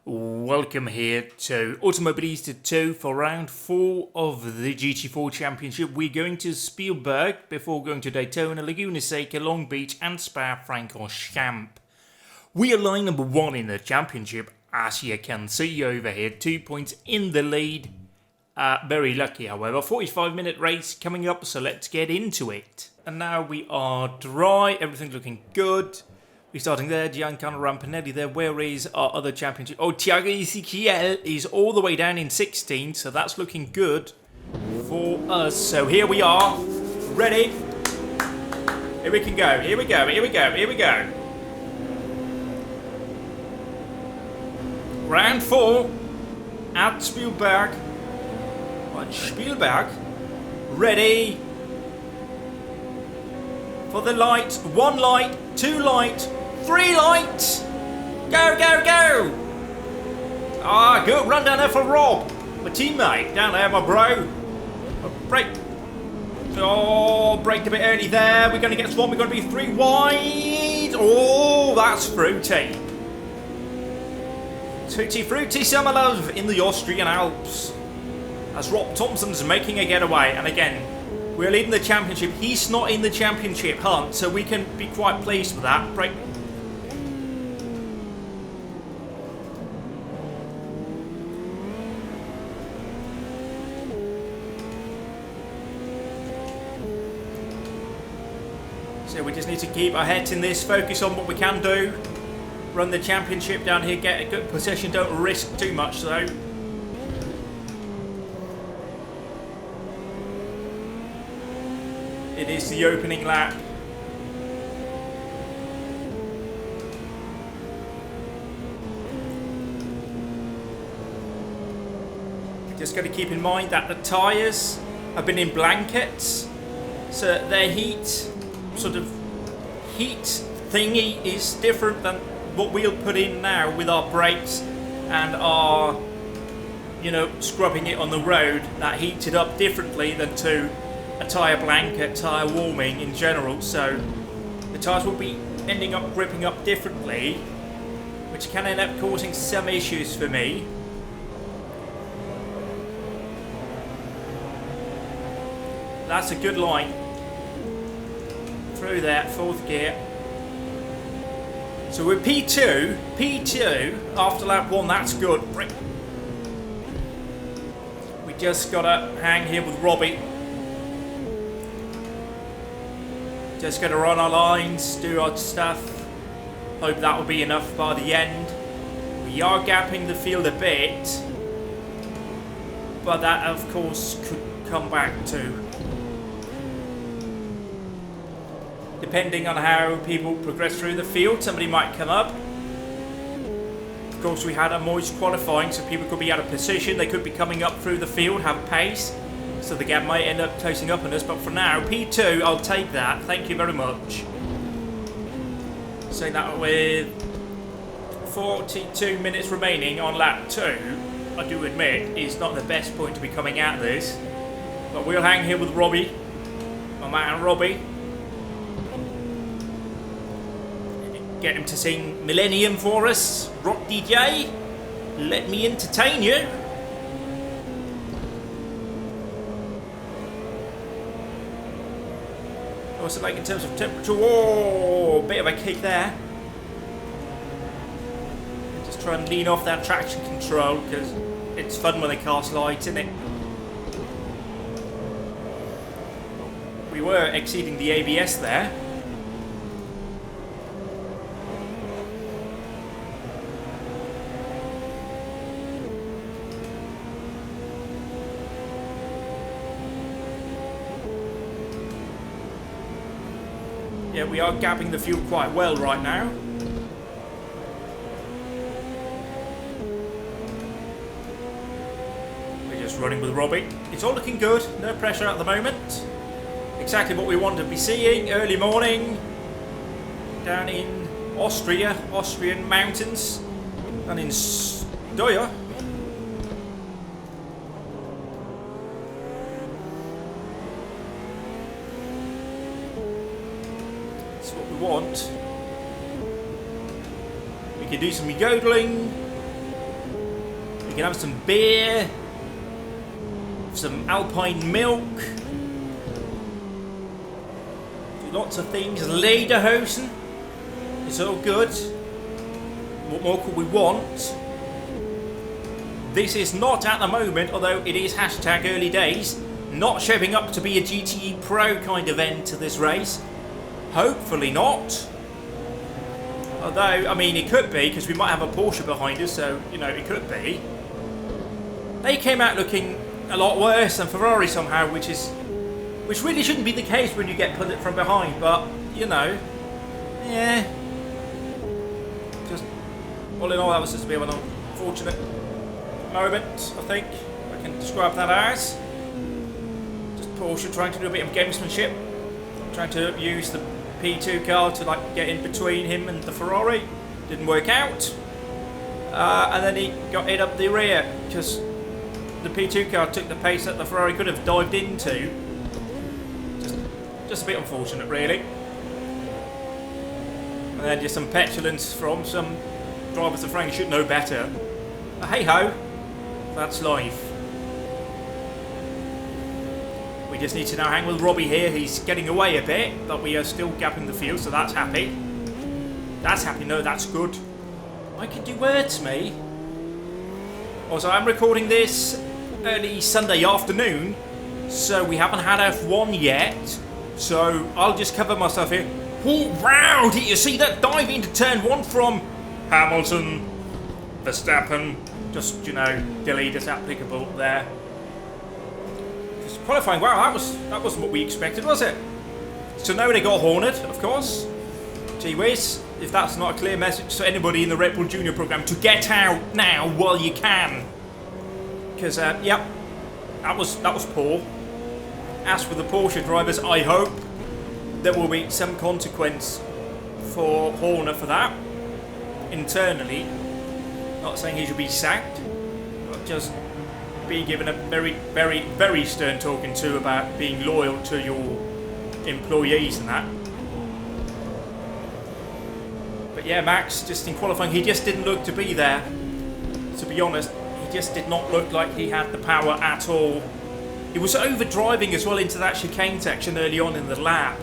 Welcome here to Automobilista 2 for round 4 of the GT4 Championship. We're going to Spielberg before going to Daytona, Laguna Seca, Long Beach and Spa-Francorchamps. We are line number 1 in the championship, as you can see over here. 2 points in the lead. Very lucky, however. 45-minute race coming up, so let's get into it. And now we are dry, everything's looking good. We're starting there, Giancarlo Rampinelli there. Where is our other championship? Oh, Thiago Ezequiel is all the way down in 16th, so that's looking good for us. So here we are, ready. Here we can go, here we go, here we go, here we go. Round 4 at Spielberg. Ready for the light. 1 light, 2 light, 3 light. Go, go, go. Ah, good run down there for Rob, my teammate down there, my bro. Break. Oh, braked a bit early there. We're going to get swamped. We're going to be 3 wide. Oh, that's fruity. Tutti frutti summer love in the Austrian Alps. As Rob Thompson's making a getaway. And again, we're leading the championship. He's not in the championship hunt, so we can be quite pleased with that. Break. So we just need to keep our heads in this, focus on what we can do. Run the championship down here, get a good position, don't risk too much though. It is the opening lap. Just got to keep in mind that the tyres have been in blankets, so their heat thingy is different than what we'll put in now with our brakes and our, scrubbing it on the road. That heats it up differently than to a tyre blanket, tyre warming in general, so the tyres will be ending up gripping up differently, which can end up causing some issues for me. That's a good line through that 4th gear. So we're P2 after lap 1, that's good. We just gotta hang here with Robbie. Just going to run our lines, do our stuff. Hope that will be enough by the end. We are gapping the field a bit, but that of course could come back too. Depending on how people progress through the field, somebody might come up. Of course, we had a moist qualifying, so people could be out of position. They could be coming up through the field, have pace. So the gap might end up closing up on us, but for now, P2, I'll take that. Thank you very much. Saying that with 42 minutes remaining on lap 2, I do admit, is not the best point to be coming at this. But we'll hang here with Robbie, my man Robbie. Get him to sing Millennium for us. Rock DJ, let me entertain you. What's it like in terms of temperature? Whoa, bit of a kick there. Just try and lean off that traction control because it's fun when the car slides, isn't it? We were exceeding the ABS there. Yeah, we are gapping the fuel quite well right now. We're just running with Robbie. It's all looking good, no pressure at the moment. Exactly what we want to be seeing, early morning. Down in Austria, Austrian mountains. And in Steyr. What we want. We can do some yodeling. You can have some beer, some Alpine milk, do lots of things. Lederhosen, it's all good. What more could we want? This is not at the moment, although it is hashtag early days, not shaping up to be a GT Pro kind of end to this race. Hopefully not. Although, I mean, it could be, because we might have a Porsche behind us, so, you know, it could be. They came out looking a lot worse than Ferrari somehow, which really shouldn't be the case when you get put from behind, but, you know, yeah. Just, all in all, that was just a bit of an unfortunate moment, I think. I can describe that as. Just Porsche trying to do a bit of gamesmanship. Trying to use the P2 car to like get in between him and the Ferrari. Didn't work out. And then he got hit up the rear because the P2 car took the pace that the Ferrari could have dived into. Just a bit unfortunate, really. And then just some petulance from some drivers that frankly should know better. But hey ho, that's life. We just need to now hang with Robbie here. He's getting away a bit, but we are still gapping the field, so that's happy. That's happy, no, that's good. I can do words, me. Also, I'm recording this early Sunday afternoon, so we haven't had F1 yet. So I'll just cover myself here. Oh, wow, did you see that dive into turn 1 from Hamilton, Verstappen? Just, you know, delete as applicable there. Qualifying, wow, that wasn't what we expected, was it? So now they got horned, of course. Gee whiz, if that's not a clear message to anybody in the Red Bull Junior program to get out now while you can. Because, yep, that was poor. As for the Porsche drivers, I hope there will be some consequence for Horner for that. Internally. Not saying he should be sacked, but just being given a very, very, very stern talking to about being loyal to your employees and that. But yeah, Max, just in qualifying, he just didn't look to be there. To be honest, he just did not look like he had the power at all. He was overdriving as well into that chicane section early on in the lap.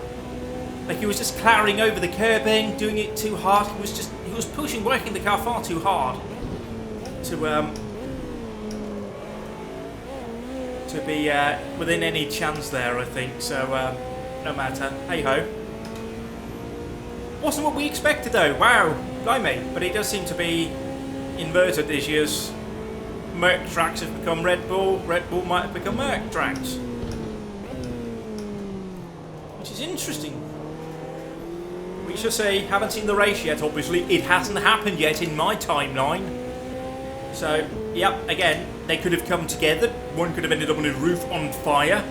Like he was just clattering over the curbing, doing it too hard. He was pushing, working the car far too hard to be within any chance there, I think. So, no matter. Hey-ho. Wasn't what we expected, though. Wow. Blimey. But it does seem to be inverted this year's. Merc tracks have become Red Bull. Red Bull might have become Merc tracks. Which is interesting. We should say, haven't seen the race yet, obviously. It hasn't happened yet in my timeline. So, yep, again, they could have come together. One could have ended up on a roof on fire.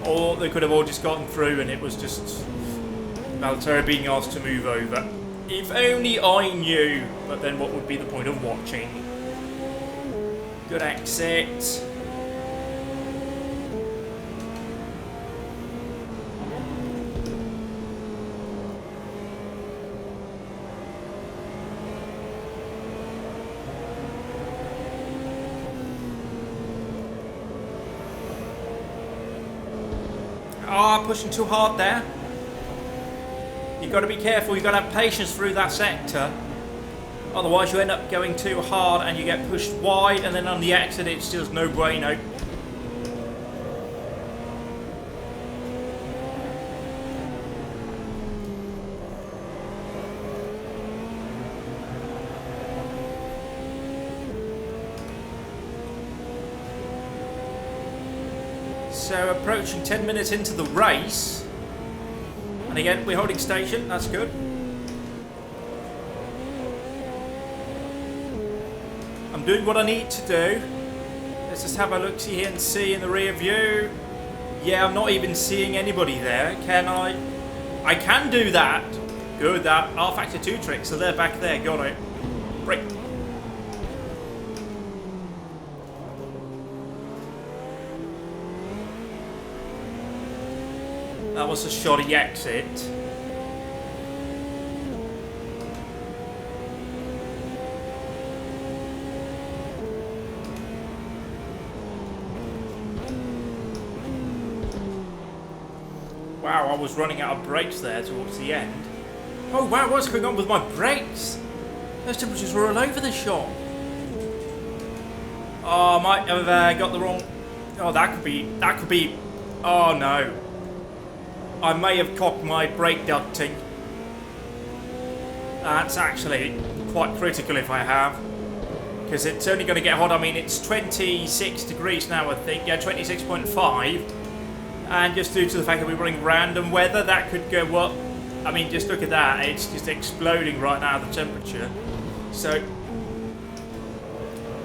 Or they could have all just gotten through and it was just Valtteri being asked to move over. If only I knew. But then what would be the point of watching? Good exit. Pushing too hard there. You've got to be careful, you've got to have patience through that sector. Otherwise you end up going too hard and you get pushed wide, and then on the exit it's just no bueno. So approaching 10 minutes into the race, and again we're holding station, that's good. I'm doing what I need to do. Let's just have a look-see here and see in the rear view. Yeah, I'm not even seeing anybody there, can I? I can do that. Good, that R-Factor 2 trick, so they're back there, got it. Break. That was a shoddy exit. Wow, I was running out of brakes there towards the end. Oh wow, what's going on with my brakes? Those temperatures were all over the shop. Oh, I might have got the wrong... Oh, that could be... Oh no. I may have cocked my brake ducting. That's actually quite critical if I have. Because it's only going to get hot. I mean, it's 26 degrees now, I think. Yeah, 26.5. And just due to the fact that we're running random weather, that could go up. I mean, just look at that. It's just exploding right now, the temperature. So,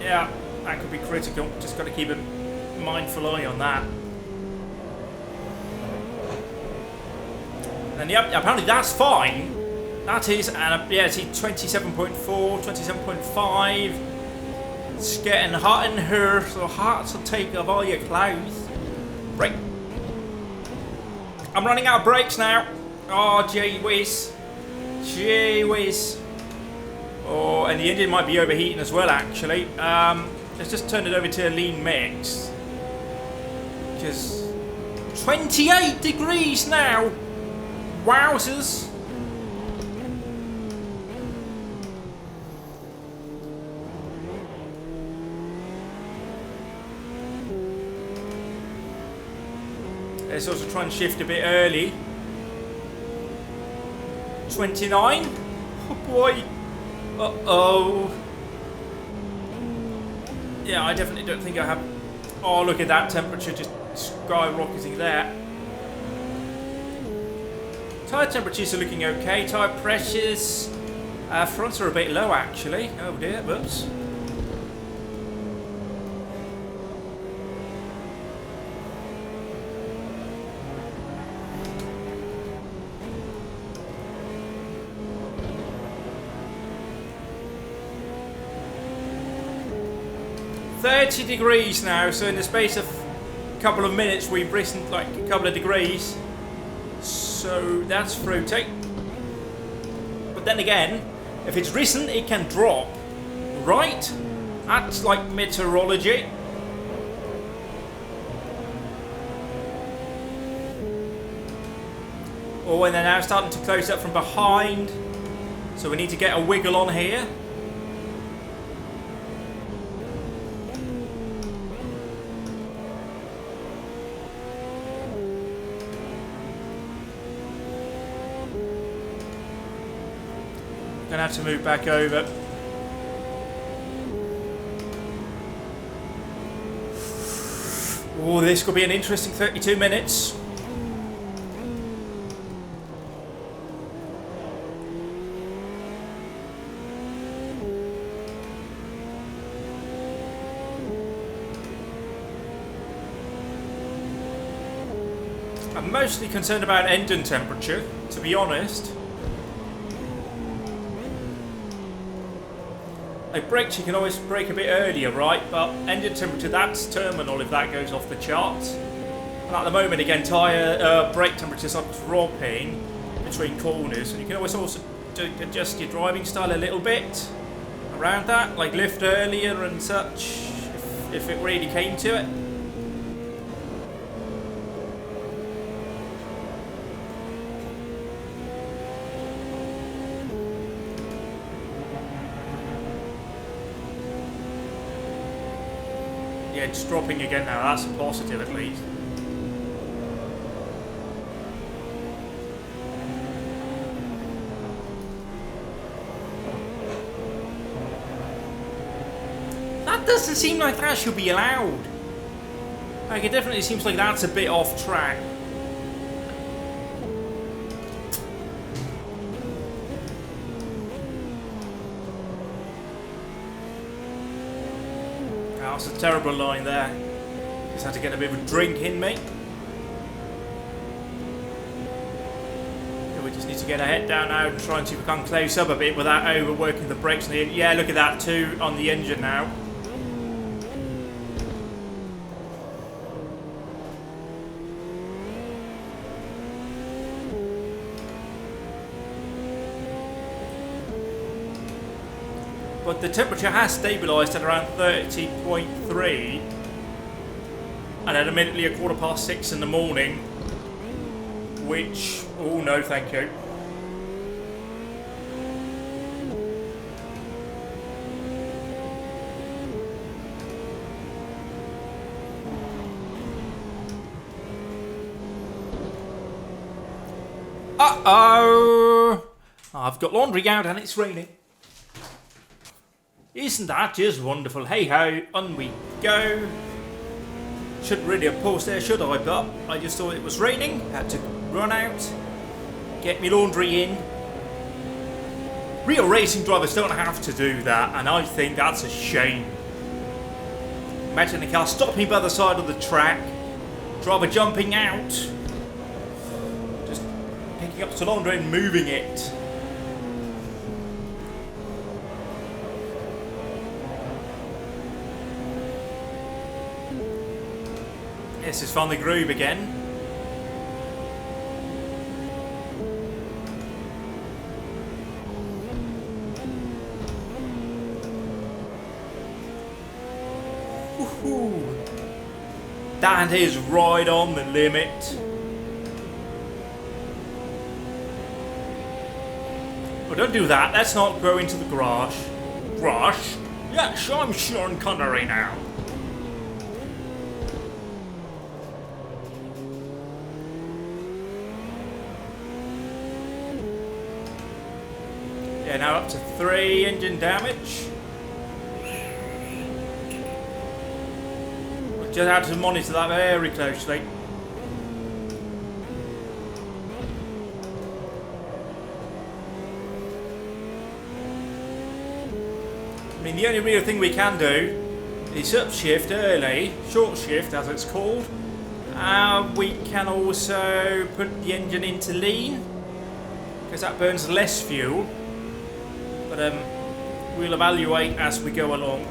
yeah, that could be critical. Just got to keep a mindful eye on that. And yep, apparently that's fine. That is, and yeah, see 27.4, 27.5. It's getting hot in here, so hot to take off all your clothes. Right. I'm running out of brakes now. Oh, gee whiz. Gee whiz. Oh, and the engine might be overheating as well, actually. Let's just turn it over to a lean mix. Because 28 degrees now. Wowzers. Let's also try and shift a bit early. 29. Oh boy. Uh-oh. Yeah, I definitely don't think I have... Oh, look at that temperature just skyrocketing there. Tyre temperatures are looking okay. Tyre pressures... fronts are a bit low, actually. Oh dear, whoops. .30 degrees now, so in the space of a couple of minutes we've risen like a couple of degrees. So that's fruity. But then again, if it's risen, it can drop. Right? That's like meteorology. Oh, and they're now starting to close up from behind. So we need to get a wiggle on here. Gonna have to move back over. Oh, this could be an interesting 32 minutes. I'm mostly concerned about engine temperature, to be honest. Like brakes, you can always brake a bit earlier, right? But engine temperature, that's terminal if that goes off the charts. And at the moment, again, brake temperatures are dropping between corners, and you can always also adjust your driving style a little bit around that, like lift earlier and such, if it really came to it. Yeah, it's dropping again now, that's a positive at least. That doesn't seem like that should be allowed. Like, it definitely seems like that's a bit off track. That was a terrible line there. Just had to get a bit of a drink in me. Yeah, we just need to get our head down now and try and see if we can close up a bit without overworking the brakes on the engine. Yeah, look at that too on the engine now. But the temperature has stabilised at around 30.3, and at immediately 6:15 in the morning which... Oh, no, thank you. Uh-oh! I've got laundry out and it's raining. Isn't that just wonderful? Hey-ho, on we go. Shouldn't really have paused there, should I? But I just thought it was raining. Had to run out, get me laundry in. Real racing drivers don't have to do that, and I think that's a shame. Imagine a car stopping by the side of the track, driver jumping out, just picking up some laundry and moving it. This is found the groove again. Woohoo! That is right on the limit. Well, don't do that. Let's not go into the garage. Garage? Yes, I'm Sean Connery now. Yeah, now up to 3 engine damage. We'll just have to monitor that very closely. I mean, the only real thing we can do is upshift early, short shift as it's called. We can also put the engine into lean, because that burns less fuel. But we'll evaluate as we go along.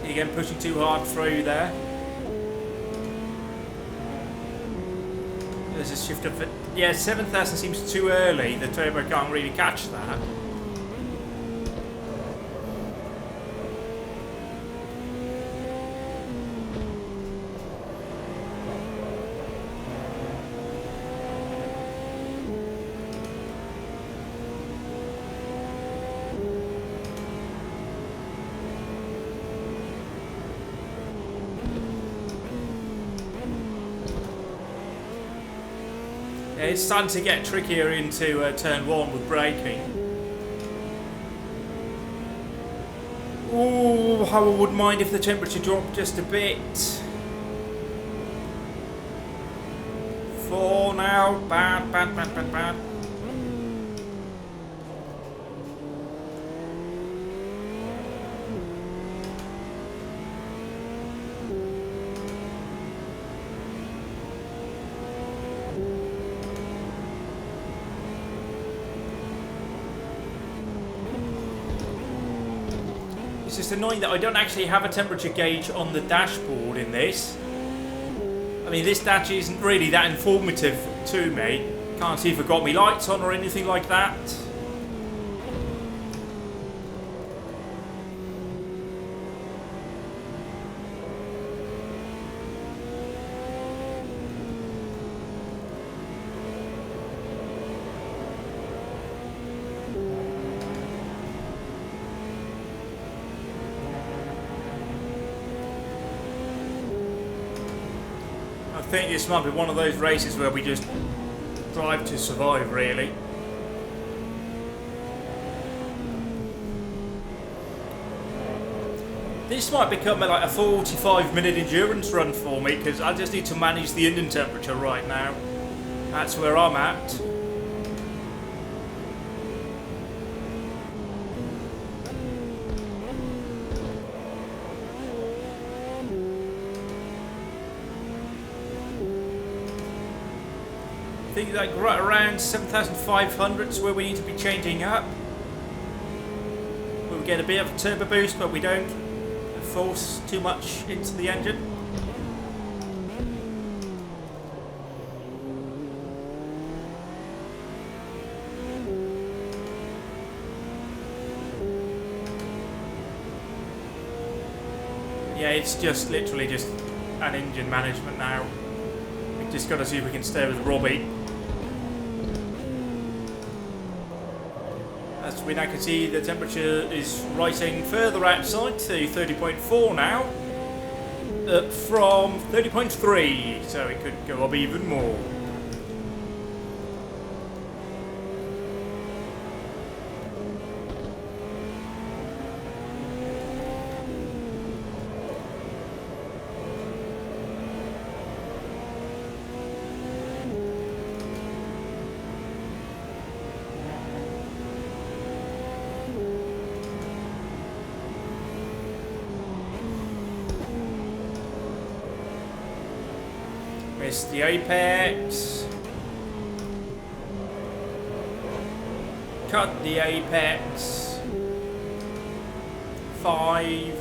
Again, pushing too hard through there. There's a shift of it. Yeah, 7,000 seems too early. The turbo can't really catch that. It's starting to get trickier into turn 1 with braking. Ooh, how I wouldn't mind if the temperature dropped just a bit. 4 now, bad. It's just annoying that I don't actually have a temperature gauge on the dashboard in this. I mean, this dash isn't really that informative to me. Can't see if I've got my lights on or anything like that. I think this might be one of those races where we just drive to survive, really. This might become like a 45-minute endurance run for me, because I just need to manage the engine temperature right now. That's where I'm at. I think like right around 7,500 is where we need to be changing up. We'll get a bit of a turbo boost, but we don't force too much into the engine. Yeah, it's just literally just and engine management now. We've just got to see if we can stay with Robbie. As we now can see, the temperature is rising further outside to 30.4 now, from 30.3, so it could go up even more. Missed the apex. Cut the apex. 5.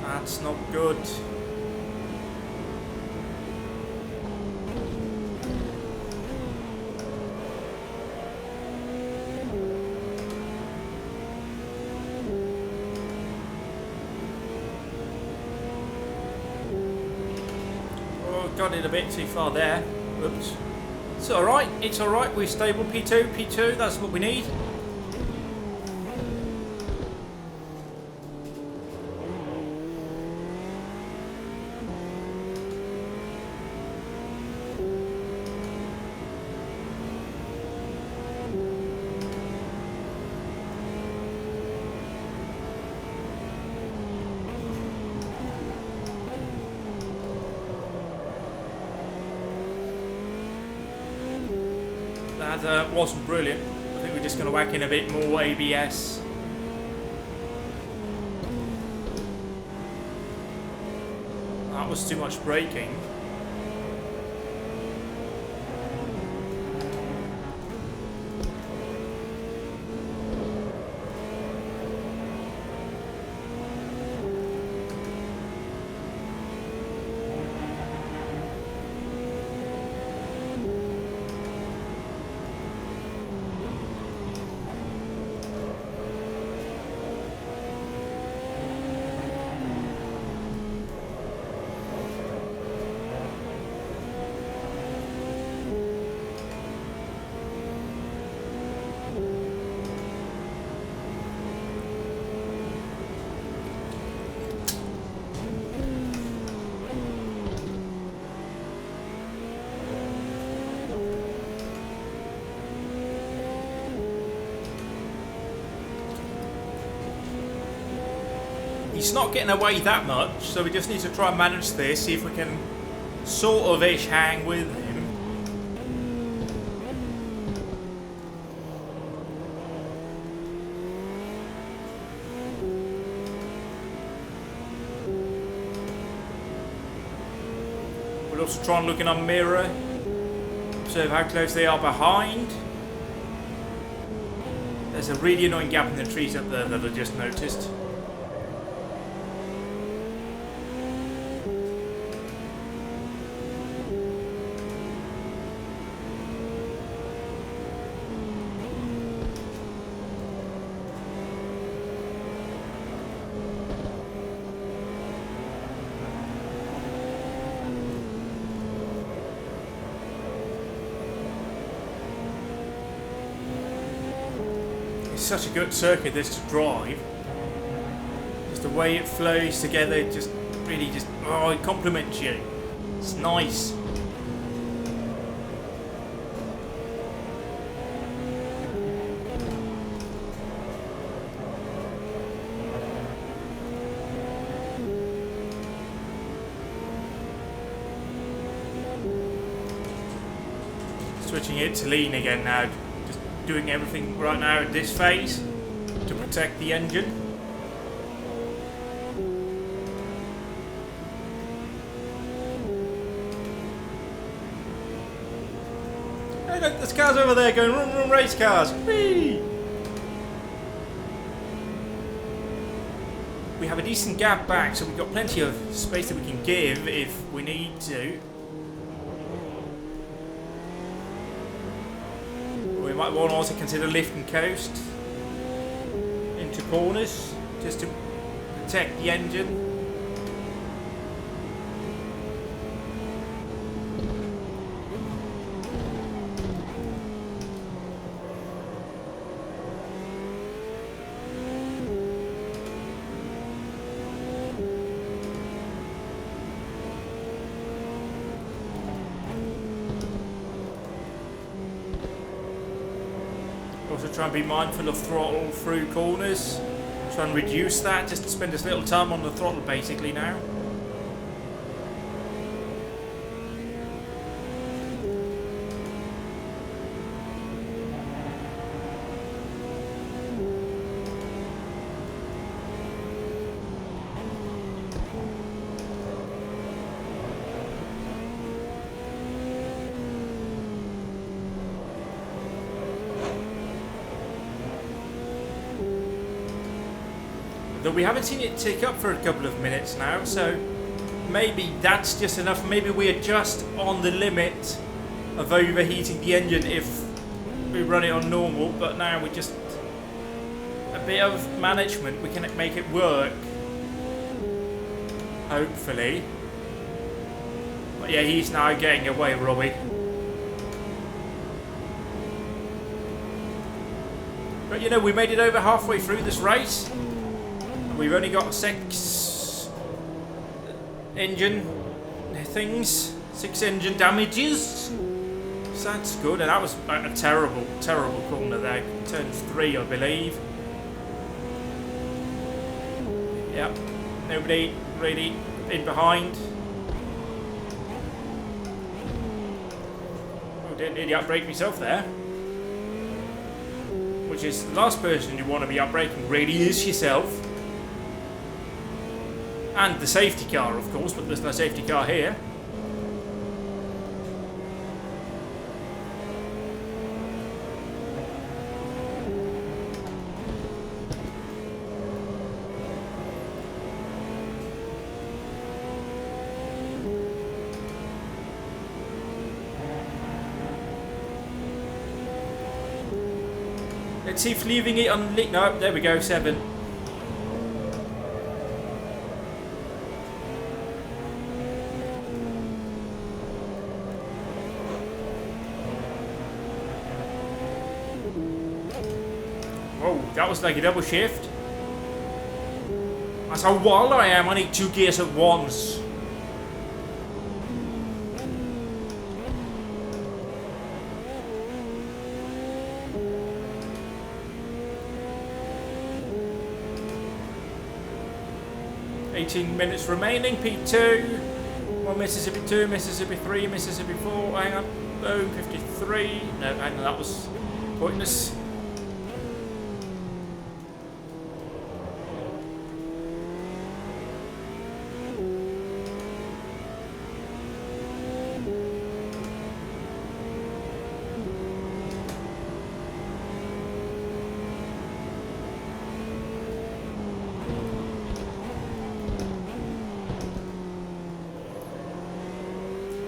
That's not good. Got it a bit too far there. Oops. It's alright, it's alright. We're stable. P2, that's what we need. That wasn't brilliant. I think we're just going to whack in a bit more ABS. That was too much braking. He's not getting away that much, so we just need to try and manage this, see if we can sort of ish hang with him. We'll also try and look in our mirror, observe how close they are behind. There's a really annoying gap in the trees up there that I just noticed. Such a good circuit this to drive. Just the way it flows together, it just really just, oh, it compliments you. It's nice. Switching it to lean again now. Doing everything right now at this phase to protect the engine. Hey look, there's cars over there going vroom vroom, race cars. Whee! We have a decent gap back, so we've got plenty of space that we can give if we need to. We might want to also consider lift and coast into corners just to protect the engine. Also try and be mindful of throttle through corners. Try and reduce that, just to spend as little time on the throttle basically now. Though we haven't seen it tick up for a couple of minutes now, so maybe that's just enough. Maybe we are just on the limit of overheating the engine if we run it on normal, but now we're just a bit of management. We can make it work, hopefully. But yeah, he's now getting away, Robbie. But you know, we made it over halfway through this race. We've only got 6 engine things, 6 engine damages. So that's good, and that was a terrible, terrible corner there. Turn 3, I believe. Yep, nobody really in behind. Oh, didn't nearly outbrake myself there. Which is the last person you want to be outbraking, really, is yourself. And the safety car, of course, but there's no safety car here. Let's see if leaving it on... No, there we go, 7. Oh, that was like a double shift. That's how wild I am. I need 2 gears at once. Minutes remaining. P2. 1 Mississippi 2, Mississippi 3, Mississippi 4. Hang on. Boom. 53. No, hang on. That was pointless.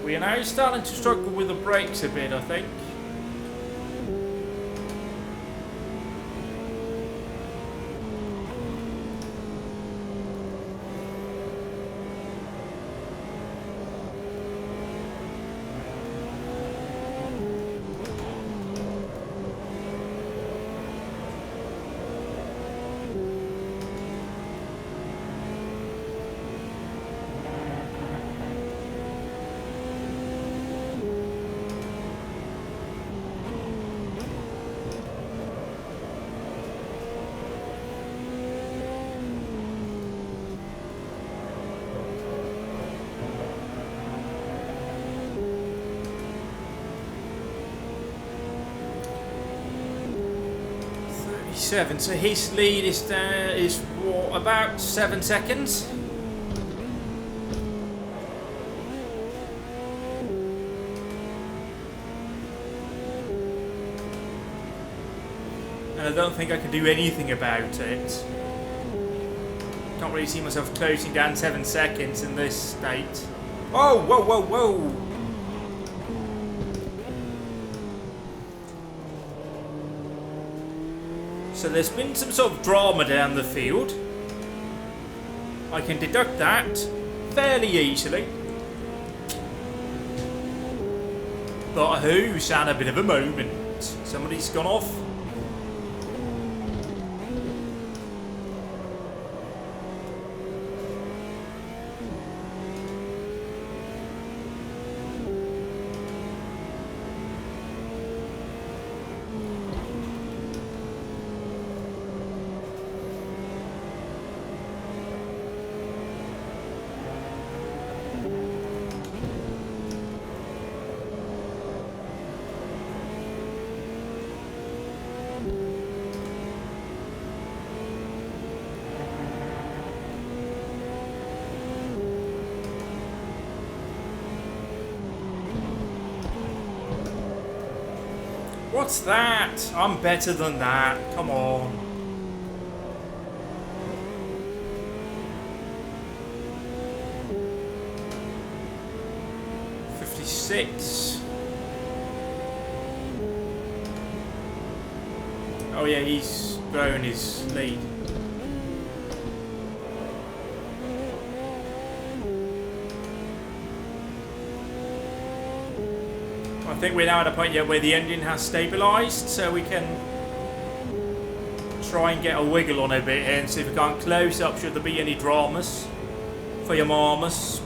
We are now starting to struggle with the brakes a bit, I think. So his lead is what, about 7 seconds. And I don't think I can do anything about it. Can't really see myself closing down 7 seconds in this state. Oh, whoa, whoa, whoa! So there's been some sort of drama down the field. I can deduct that fairly easily. But who's had a bit of a moment? Somebody's gone off. What's that? I'm better than that. Come on. '56. Oh yeah, he's grown his lead. I think we're now at a point yet where the engine has stabilised, so we can try and get a wiggle on a bit here and see if we can't close up should there be any dramas for your mamas.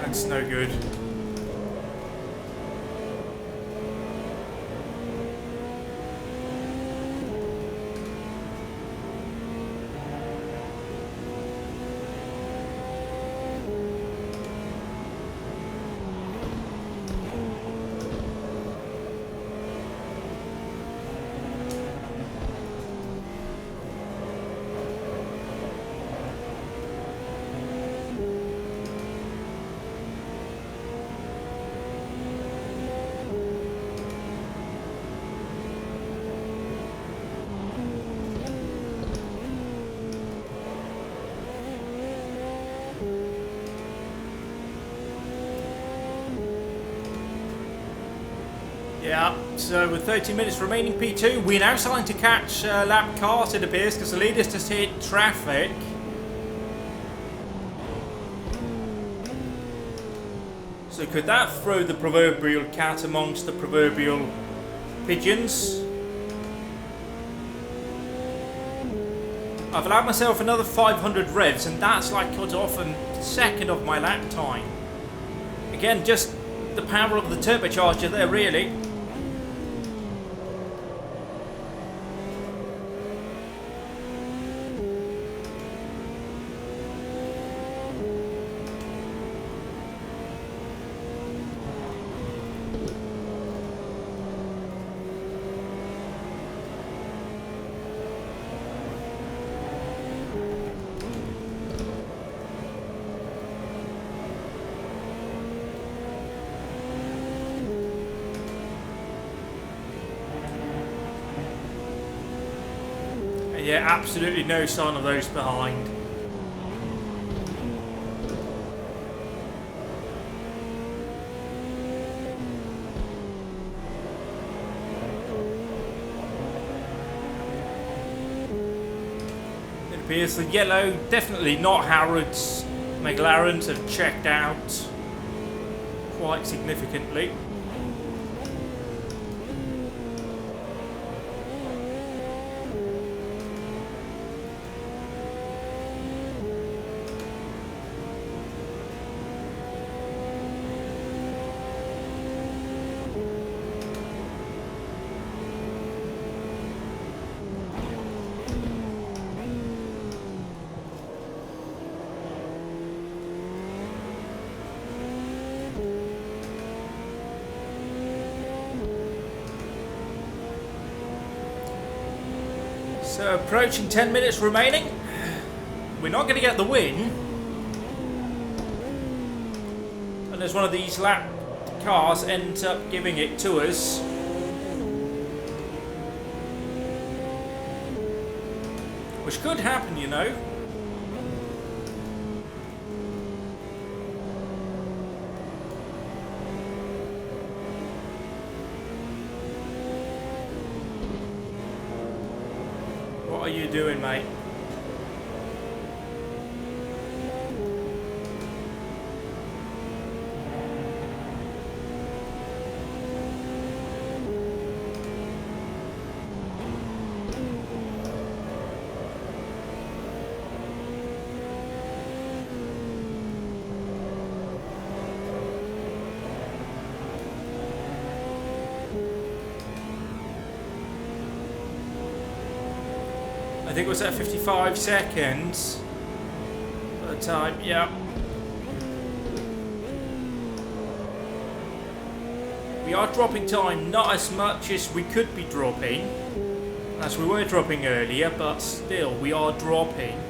That's no good. Yeah, so with 30 minutes remaining P2, we're now starting to catch lap cars, it appears, because the leaders just hit traffic. So could that throw the proverbial cat amongst the proverbial pigeons? I've allowed myself another 500 revs, and that's like cut off a second of my lap time. Again, just the power of the turbocharger there, really. Yeah, absolutely no sign of those behind. It appears the yellow, definitely not Harrod's McLarens, have checked out quite significantly. So approaching 10 minutes remaining. We're not going to get the win. Unless one of these lap cars ends up giving it to us. Which could happen, you know. What are you doing, mate? I think it was at 55 seconds at the time, yeah. We are dropping time, not as much as we could be dropping, as we were dropping earlier, but still, we are dropping.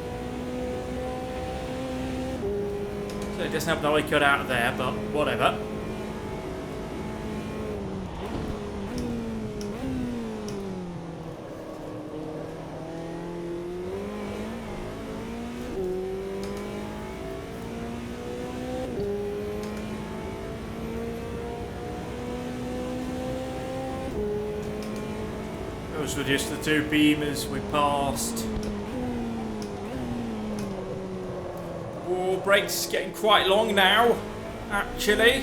So it doesn't have the eye cut out there, but whatever. Those were just the two beamers we passed. Oh, brakes getting quite long now, actually.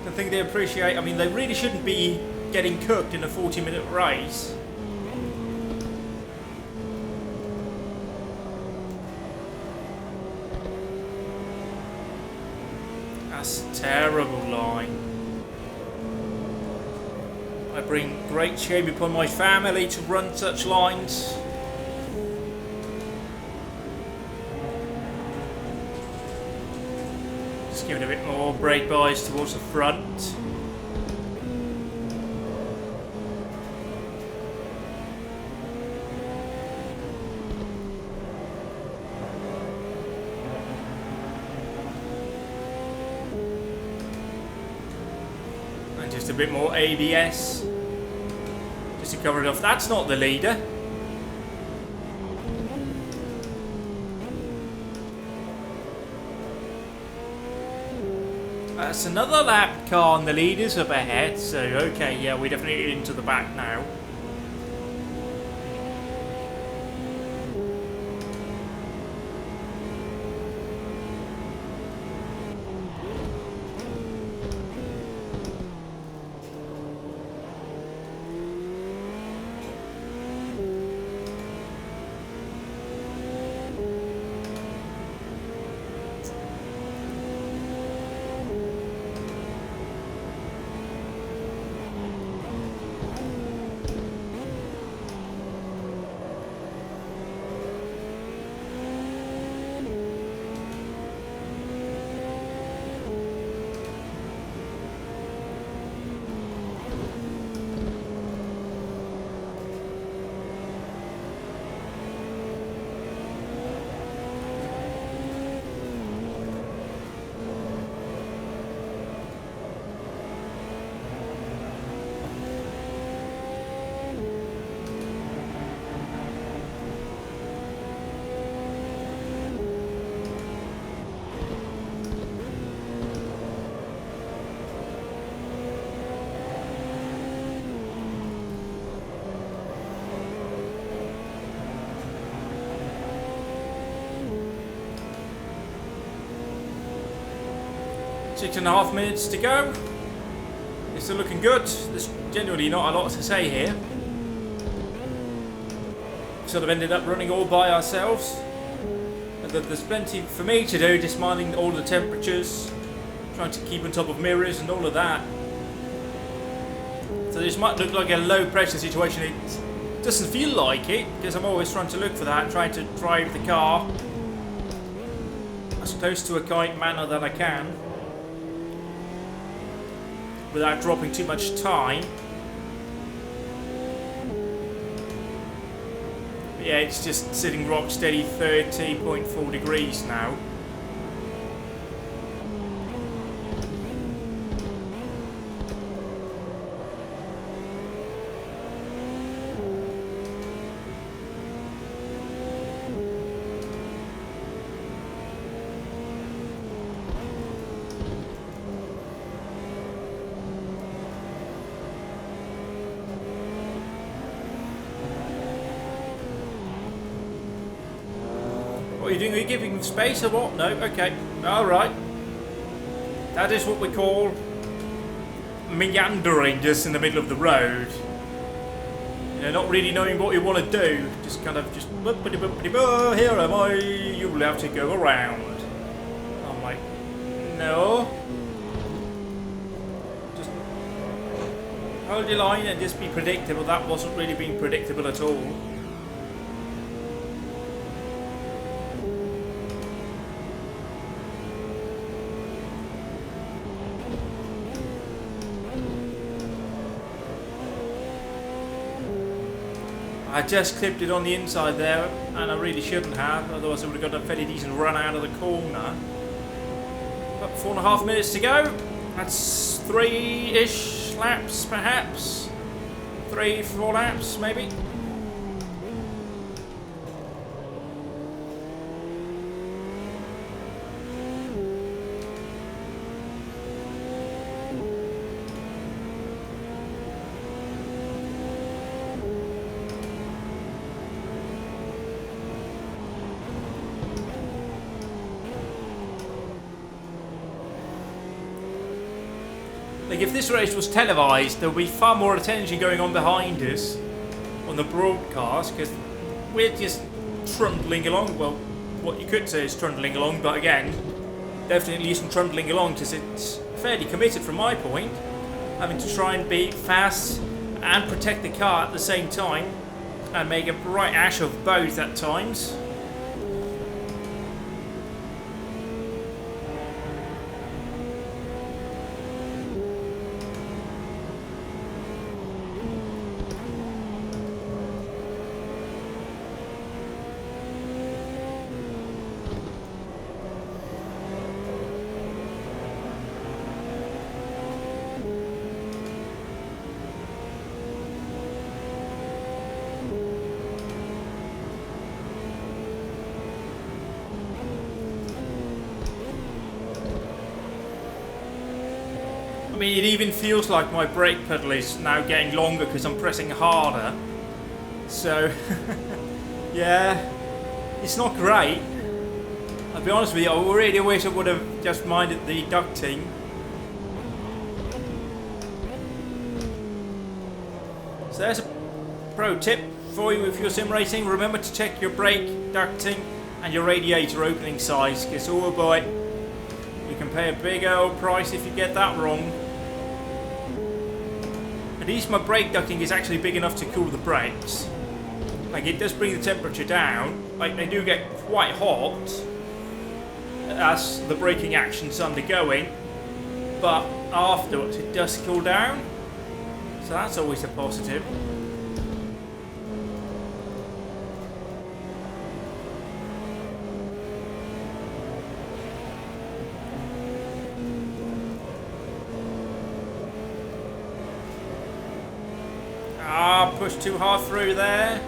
Don't think they appreciate, I mean, they really shouldn't be getting cooked in a 40-minute race. That's a terrible line. I bring great shame upon my family to run such lines. Just give it a bit more brake bias towards the front. And just a bit more ABS. To cover it off. That's not the leader. That's another lap car and the leader's up ahead, so okay, yeah, we're definitely into the back now. Six and a half minutes to go. It's still looking good. There's genuinely not a lot to say here. Sort of ended up running all by ourselves. And there's plenty for me to do, just minding all the temperatures, trying to keep on top of mirrors and all of that. So this might look like a low pressure situation. It doesn't feel like it, because I'm always trying to look for that, trying to drive the car as close to a kite manner that I can, without dropping too much time. But yeah, it's just sitting rock steady 30.4 degrees now. What are you doing? Are you giving them space or what? No? Okay. Alright. That is what we call meandering just in the middle of the road. You know, not really knowing what you want to do. Just kind of just, here am I, you will have to go around. I'm like, no. Just hold your line and just be predictable. That wasn't really being predictable at all. I just clipped it on the inside there, and I really shouldn't have, otherwise I would have got a fairly decent run out of the corner. But 4.5 minutes to go. That's 3-ish laps, perhaps. 3-4 laps, maybe. Like, if this race was televised, there would be far more attention going on behind us on the broadcast, because we're just trundling along. Well, what you could say is trundling along, but again, definitely isn't trundling along, because it's fairly committed from my point, having to try and be fast and protect the car at the same time, and make a bright ash of both at times. I mean, it even feels like my brake pedal is now getting longer because I'm pressing harder. So, yeah, it's not great. I'll be honest with you, I really wish I would have just minded the ducting. So there's a pro tip for you if you're sim racing. Remember to check your brake ducting and your radiator opening size, because oh boy, you can pay a big old price if you get that wrong. At least my brake ducting is actually big enough to cool the brakes. Like, it does bring the temperature down. Like, they do get quite hot as the braking action's undergoing, but afterwards it does cool down. So that's always a positive. Pushed too hard through there.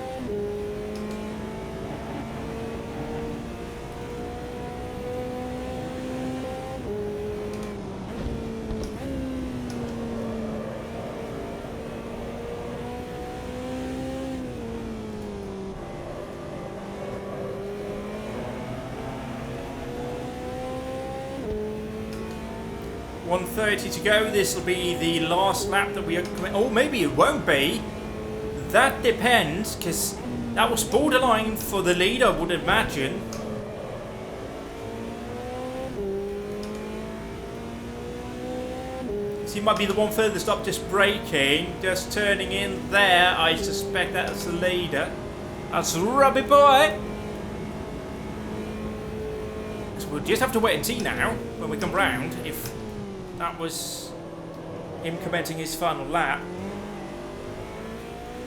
.130 to go. This will be the last lap that we are. Oh, maybe it won't be. That depends, because that was borderline for the lead, I would imagine. So he might be the one furthest up, just braking, just turning in there. I suspect that's the leader. That's Robbie boy. So we'll just have to wait and see now, when we come round, if that was him commencing his final lap.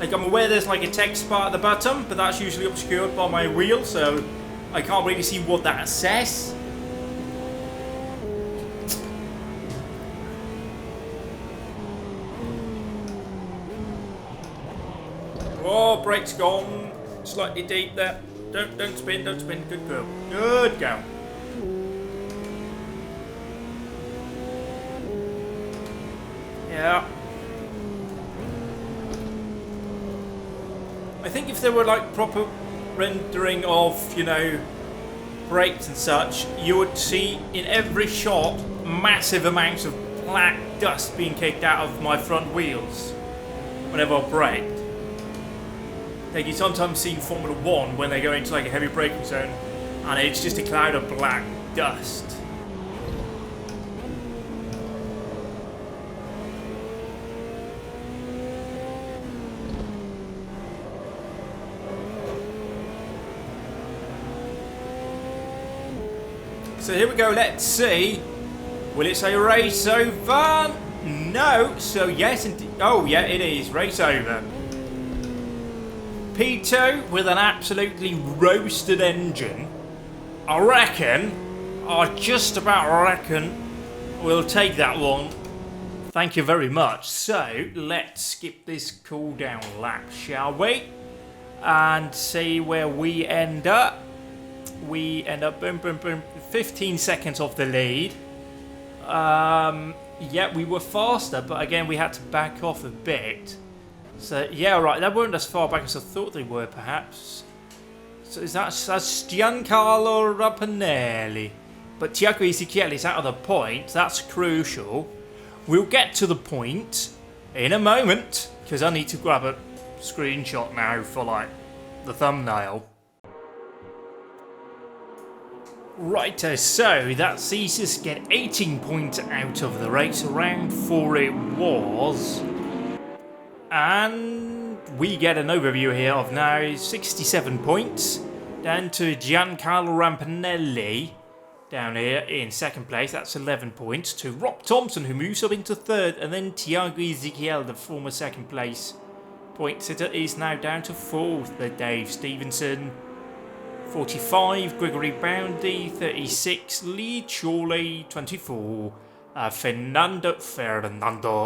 Like, I'm aware there's like a text bar at the bottom, but that's usually obscured by my wheel, so I can't really see what that says. Oh, brake's gone. Slightly deep there. Don't spin, don't spin. Good girl. Good girl. Yeah. I think if there were like proper rendering of, you know, brakes and such, you would see in every shot massive amounts of black dust being kicked out of my front wheels whenever I braked. Like, you sometimes see in Formula 1 when they go into like a heavy braking zone and it's just a cloud of black dust. So here we go, let's see. Will it say race over? No. So yes, indeed. Oh yeah, it is. Race over. P2 with an absolutely roasted engine. I just about reckon we'll take that one. Thank you very much. So let's skip this cool down lap, shall we? And see where we end up. We end up 15 seconds off the lead. Yeah, we were faster, but again we had to back off a bit. So yeah, right, they weren't as far back as I thought they were, perhaps. So that's Giancarlo Rapinelli. But Tiago Ezequiel is out of the point. That's crucial. We'll get to the point in a moment, because I need to grab a screenshot now for, like, the thumbnail. Righto, so that sees us get 18 points out of the race. Round 4 it was. And we get an overview here of now 67 points. Down to Giancarlo Rampinelli. Down here in second place, that's 11 points, to Rob Thompson, who moves up into third, and then Tiago Ezequiel, the former second place point sitter, is now down to fourth. The Dave Stevenson, 45, Gregory Boundy, 36, Lee Chorley, 24, Fernando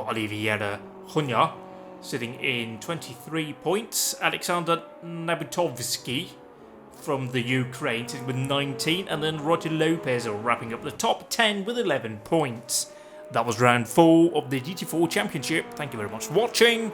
Oliveira Jr. sitting in 23 points, Alexander Nabutovsky from the Ukraine with 19, and then Roger Lopez are wrapping up the top 10 with 11 points. That was round 4 of the GT4 Championship. Thank you very much for watching.